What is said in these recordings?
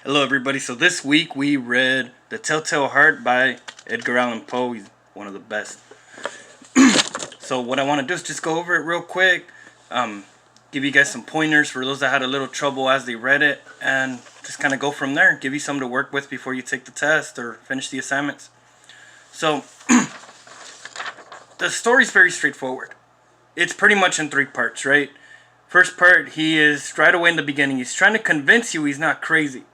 Hello, everybody. So this week we read The Telltale Heart by Edgar Allan Poe. He's one of the best. So what I want to do is just go over it real quick, give you guys some pointers for those that had a little trouble as they read it, and just kind of go from there. Give you something to work with before you take the test or finish the assignments. So the story's very straightforward. It's pretty much in three parts, right? First part, he is right away in the beginning. He's trying to convince you he's not crazy.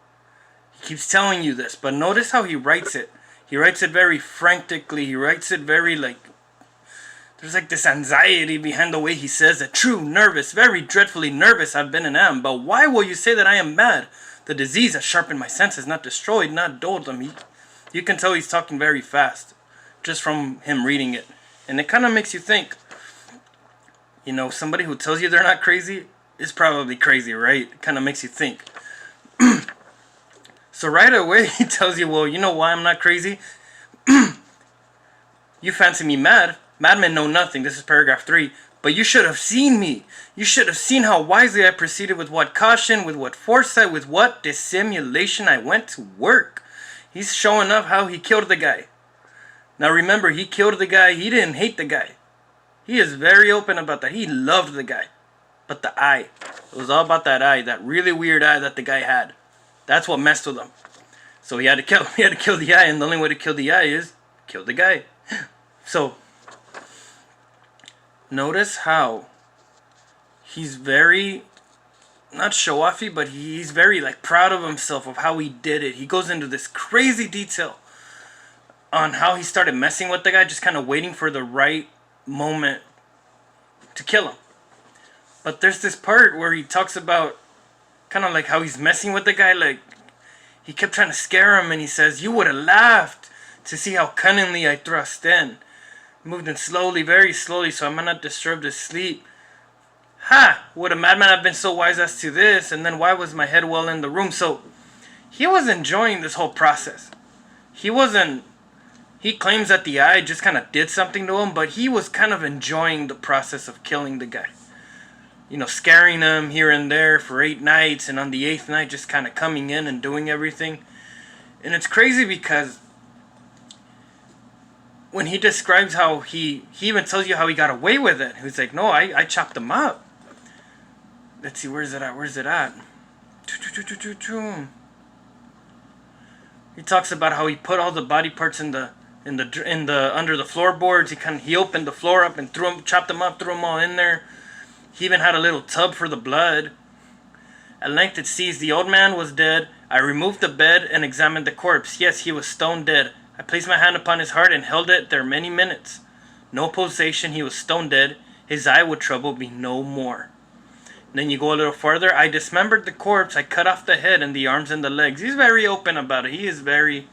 He keeps telling you this, but notice how he writes it. He writes it very frantically. He writes it very there's this anxiety behind the way he says it. True, nervous, very dreadfully nervous I've been and am. But why will you say that I am mad? The disease has sharpened my senses, not destroyed, not dulled them. You can tell he's talking very fast, just from him reading it. And it kind of makes you think, somebody who tells you they're not crazy is probably crazy, right? It kind of makes you think. So right away he tells you, well, you know why I'm not crazy? You fancy me mad. Madmen know nothing. This is paragraph 3. But you should have seen me. You should have seen how wisely I proceeded, with what caution, with what foresight, with what dissimulation I went to work. He's showing up how he killed the guy. Now remember, he killed the guy. He didn't hate the guy. He is very open about that. He loved the guy. But the eye. It was all about that eye. That really weird eye that the guy had. That's what messed with him. So he had to kill him. He had to kill the eye. And the only way to kill the eye is kill the guy. So notice how he's very, not show-offy, but he's very proud of himself, of how he did it. He goes into this crazy detail on how he started messing with the guy, just kind of waiting for the right moment to kill him. But there's this part where he talks about kind of how he's messing with the guy, he kept trying to scare him, and he says, you would have laughed to see how cunningly I thrust in. Moved in slowly, very slowly, so I might not disturb his sleep. Ha! Would a madman have been so wise as to this? And then why was my head well in the room? So he was enjoying this whole process. He claims that the eye just kind of did something to him, but he was kind of enjoying the process of killing the guy. Scaring him here and there for 8 nights, and on the 8th night just kind of coming in and doing everything. And it's crazy because when he describes how he even tells you how he got away with it. He's like, no, I chopped him up. Let's see, where's it at? He talks about how he put all the body parts in the under the floorboards. He opened the floor up and chopped them up, threw them all in there. He even had a little tub for the blood. At length it sees the old man was dead. I removed the bed and examined the corpse. Yes, he was stone dead. I placed my hand upon his heart and held it there many minutes. No pulsation, he was stone dead. His eye would trouble me no more. And then you go a little farther. I dismembered the corpse. I cut off the head and the arms and the legs. He's very open about it. He is very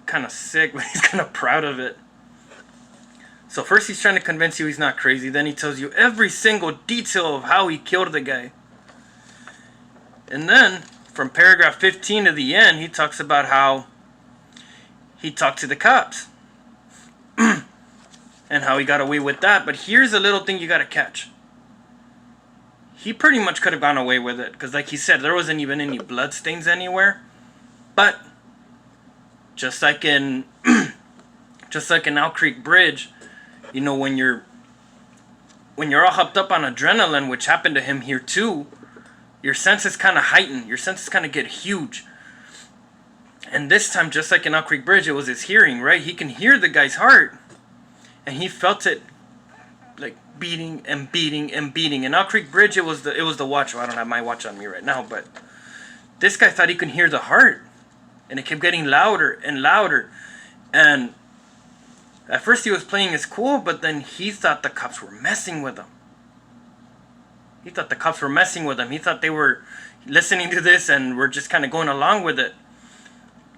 kind of sick, but he's kind of proud of it. So first he's trying to convince you he's not crazy. Then he tells you every single detail of how he killed the guy. And then from paragraph 15 to the end, he talks about how he talked to the cops. And how he got away with that. But here's a little thing you got to catch. He pretty much could have gone away with it. Because like he said, there wasn't even any blood stains anywhere. But just like in Owl Creek Bridge, when you're all hopped up on adrenaline, which happened to him here too, your senses kind of heighten. Your senses kind of get huge. And this time, just like in Owl Creek Bridge, it was his hearing, right? He can hear the guy's heart. And he felt it beating and beating and beating. In Owl Creek Bridge, it was the watch. Well, I don't have my watch on me right now, but this guy thought he could hear the heart. And it kept getting louder and louder. And at first he was playing his cool, but then he thought the cops were messing with him. He thought they were listening to this and were just kind of going along with it.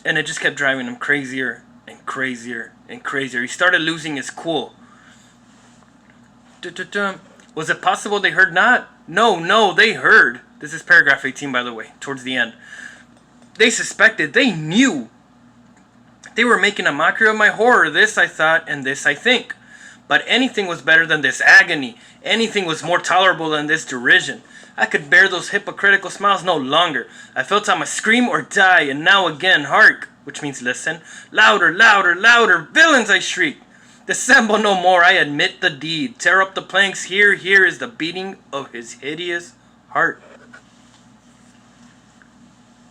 And it just kept driving him crazier and crazier and crazier. He started losing his cool. Was it possible they heard not? No, they heard. This is paragraph 18, by the way, towards the end. They suspected, they knew. They were making a mockery of my horror. This I thought, and this I think. But anything was better than this agony. Anything was more tolerable than this derision. I could bear those hypocritical smiles no longer. I felt I must scream or die, and now again, hark, which means listen. Louder, louder, louder, villains, I shrieked. Dissemble no more, I admit the deed. Tear up the planks, here is the beating of his hideous heart.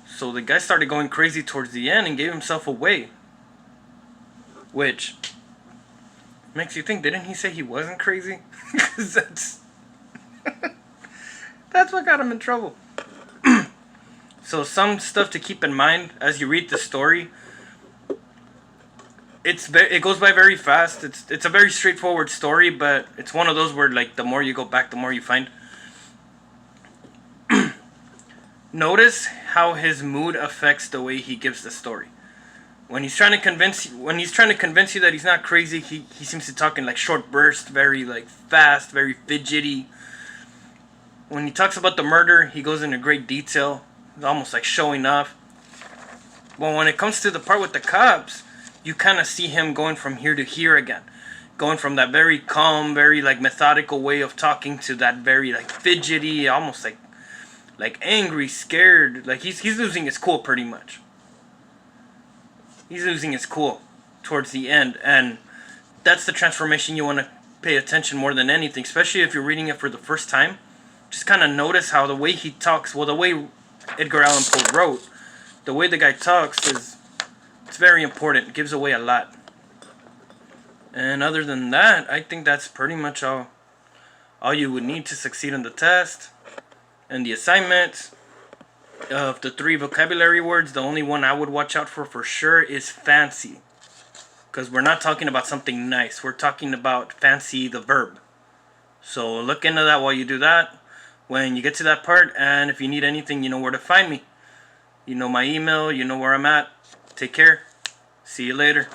So the guy started going crazy towards the end and gave himself away. Which makes you think, didn't he say he wasn't crazy? Because that's what got him in trouble. So some stuff to keep in mind as you read the story. It goes by very fast. It's a very straightforward story, but it's one of those where, like, the more you go back, the more you find. Notice how his mood affects the way he gives the story. When he's trying to convince you that he's not crazy, he seems to talk in like short bursts, very like fast, very fidgety. When he talks about the murder, he goes into great detail, almost like showing off. Well, when it comes to the part with the cops, you kind of see him going from here to here again. Going from that very calm, very like methodical way of talking to that very like fidgety, almost like angry, scared. Like he's losing his cool pretty much. He's losing his cool towards the end, and that's the transformation you want to pay attention more than anything, especially if you're reading it for the first time. Just kind of notice how the way he talks, well, the way Edgar Allan Poe wrote, the way the guy talks it's very important. It gives away a lot. And other than that, I think that's pretty much all you would need to succeed in the test. And the assignment of the 3 vocabulary words, the only one I would watch out for sure is fancy. Because we're not talking about something nice. We're talking about fancy, the verb. So look into that while you do that. When you get to that part, and if you need anything, you know where to find me. You know my email, you know where I'm at. Take care. See you later.